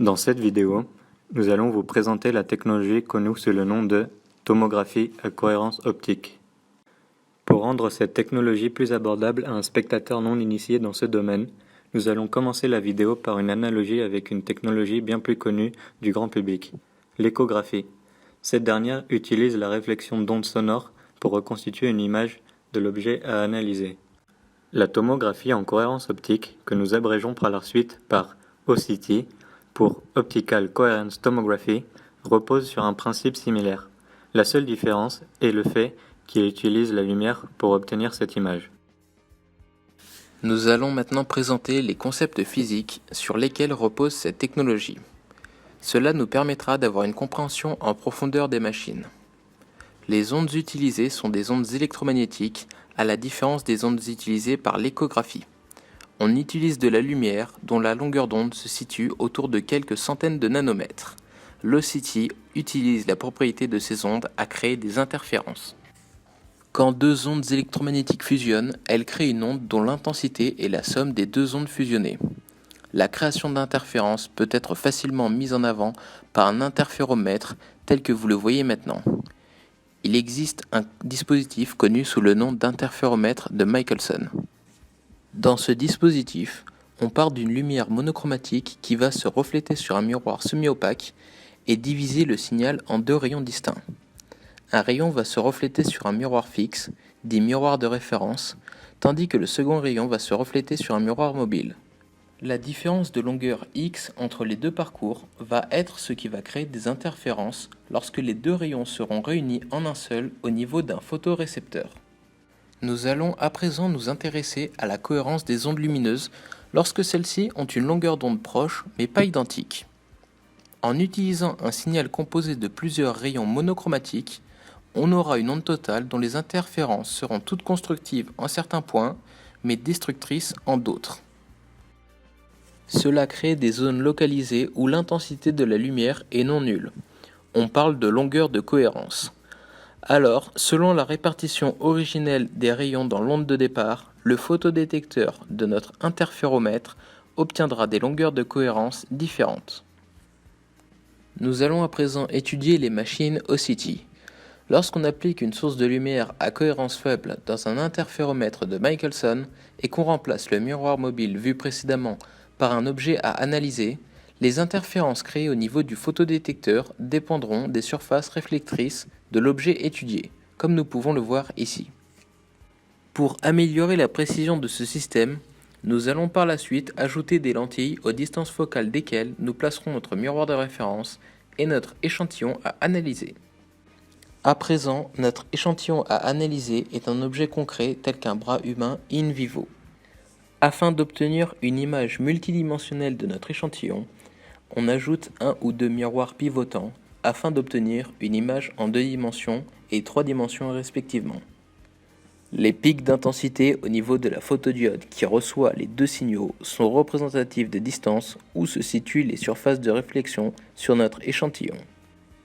Dans cette vidéo, nous allons vous présenter la technologie connue sous le nom de tomographie à cohérence optique. Pour rendre cette technologie plus abordable à un spectateur non initié dans ce domaine, nous allons commencer la vidéo par une analogie avec une technologie bien plus connue du grand public, l'échographie. Cette dernière utilise la réflexion d'ondes sonores pour reconstituer une image de l'objet à analyser. La tomographie en cohérence optique, que nous abrégeons par la suite par OCT, pour Optical Coherence Tomography, repose sur un principe similaire. La seule différence est le fait qu'il utilise la lumière pour obtenir cette image. Nous allons maintenant présenter les concepts physiques sur lesquels repose cette technologie. Cela nous permettra d'avoir une compréhension en profondeur des machines. Les ondes utilisées sont des ondes électromagnétiques, à la différence des ondes utilisées par l'échographie. On utilise de la lumière dont la longueur d'onde se situe autour de quelques centaines de nanomètres. L'OCT utilise la propriété de ces ondes à créer des interférences. Quand deux ondes électromagnétiques fusionnent, elles créent une onde dont l'intensité est la somme des deux ondes fusionnées. La création d'interférences peut être facilement mise en avant par un interféromètre tel que vous le voyez maintenant. Il existe un dispositif connu sous le nom d'interféromètre de Michelson. Dans ce dispositif, on part d'une lumière monochromatique qui va se refléter sur un miroir semi-opaque et diviser le signal en deux rayons distincts. Un rayon va se refléter sur un miroir fixe, dit miroir de référence, tandis que le second rayon va se refléter sur un miroir mobile. La différence de longueur X entre les deux parcours va être ce qui va créer des interférences lorsque les deux rayons seront réunis en un seul au niveau d'un photorécepteur. Nous allons à présent nous intéresser à la cohérence des ondes lumineuses lorsque celles-ci ont une longueur d'onde proche mais pas identique. En utilisant un signal composé de plusieurs rayons monochromatiques, on aura une onde totale dont les interférences seront toutes constructives en certains points mais destructrices en d'autres. Cela crée des zones localisées où l'intensité de la lumière est non nulle. On parle de longueur de cohérence. Alors, selon la répartition originelle des rayons dans l'onde de départ, le photodétecteur de notre interféromètre obtiendra des longueurs de cohérence différentes. Nous allons à présent étudier les machines OCT. Lorsqu'on applique une source de lumière à cohérence faible dans un interféromètre de Michelson et qu'on remplace le miroir mobile vu précédemment par un objet à analyser, les interférences créées au niveau du photodétecteur dépendront des surfaces réflectrices de l'objet étudié, comme nous pouvons le voir ici. Pour améliorer la précision de ce système, nous allons par la suite ajouter des lentilles aux distances focales desquelles nous placerons notre miroir de référence et notre échantillon à analyser. À présent, notre échantillon à analyser est un objet concret tel qu'un bras humain in vivo. Afin d'obtenir une image multidimensionnelle de notre échantillon, on ajoute un ou deux miroirs pivotants afin d'obtenir une image en 2 dimensions et 3 dimensions respectivement. Les pics d'intensité au niveau de la photodiode qui reçoit les deux signaux sont représentatifs des distances où se situent les surfaces de réflexion sur notre échantillon.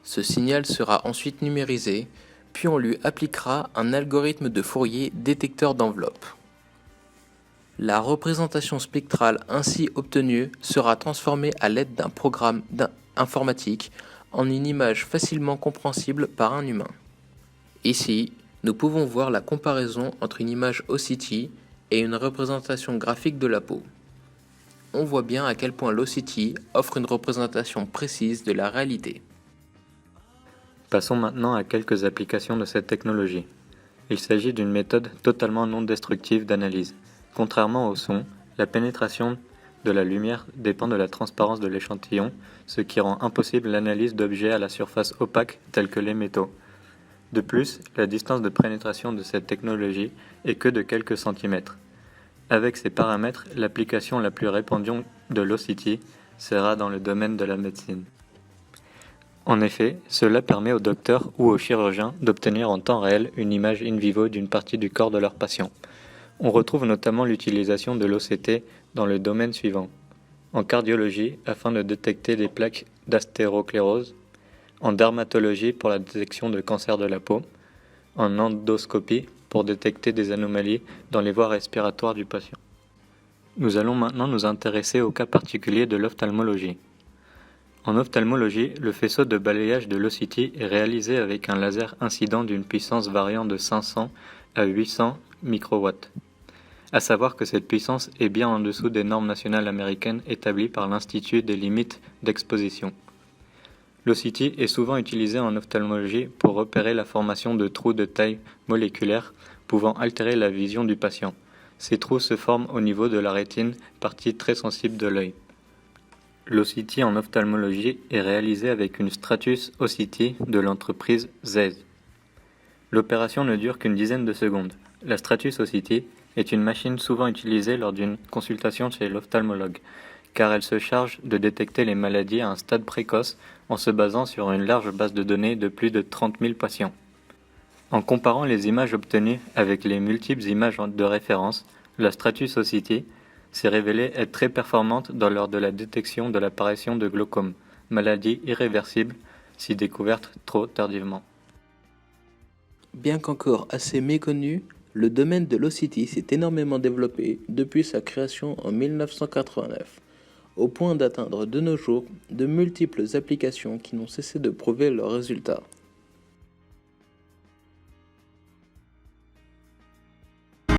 Ce signal sera ensuite numérisé, puis on lui appliquera un algorithme de Fourier détecteur d'enveloppe. La représentation spectrale ainsi obtenue sera transformée à l'aide d'un programme informatique en une image facilement compréhensible par un humain. Ici, nous pouvons voir la comparaison entre une image OCT et une représentation graphique de la peau. On voit bien à quel point l'OCT offre une représentation précise de la réalité. Passons maintenant à quelques applications de cette technologie. Il s'agit d'une méthode totalement non destructive d'analyse. Contrairement au son, la pénétration de la lumière dépend de la transparence de l'échantillon, ce qui rend impossible l'analyse d'objets à la surface opaque tels que les métaux. De plus, la distance de pénétration de cette technologie est que de quelques centimètres. Avec ces paramètres, l'application la plus répandue de l'OCT sera dans le domaine de la médecine. En effet, cela permet aux docteurs ou aux chirurgiens d'obtenir en temps réel une image in vivo d'une partie du corps de leur patient. On retrouve notamment l'utilisation de l'OCT dans le domaine suivant. En cardiologie, afin de détecter les plaques d'athérosclérose, en dermatologie pour la détection de cancer de la peau, en endoscopie pour détecter des anomalies dans les voies respiratoires du patient. Nous allons maintenant nous intéresser au cas particulier de l'ophtalmologie. En ophtalmologie, le faisceau de balayage de l'OCT est réalisé avec un laser incident d'une puissance variant de 500 à 800 microwatts. À savoir que cette puissance est bien en dessous des normes nationales américaines établies par l'Institut des limites d'exposition. L'OCT est souvent utilisé en ophtalmologie pour repérer la formation de trous de taille moléculaire pouvant altérer la vision du patient. Ces trous se forment au niveau de la rétine, partie très sensible de l'œil. L'OCT en ophtalmologie est réalisé avec une Stratus OCT de l'entreprise Zeiss. L'opération ne dure qu'une dizaine de secondes. La Stratus OCT est une machine souvent utilisée lors d'une consultation chez l'ophtalmologue, car elle se charge de détecter les maladies à un stade précoce en se basant sur une large base de données de plus de 30 000 patients. En comparant les images obtenues avec les multiples images de référence, la Stratus OCT s'est révélée être très performante lors de la détection de l'apparition de glaucome, maladie irréversible si découverte trop tardivement. Bien qu'encore assez méconnu, le domaine de l'OCT s'est énormément développé depuis sa création en 1989, au point d'atteindre de nos jours de multiples applications qui n'ont cessé de prouver leurs résultats.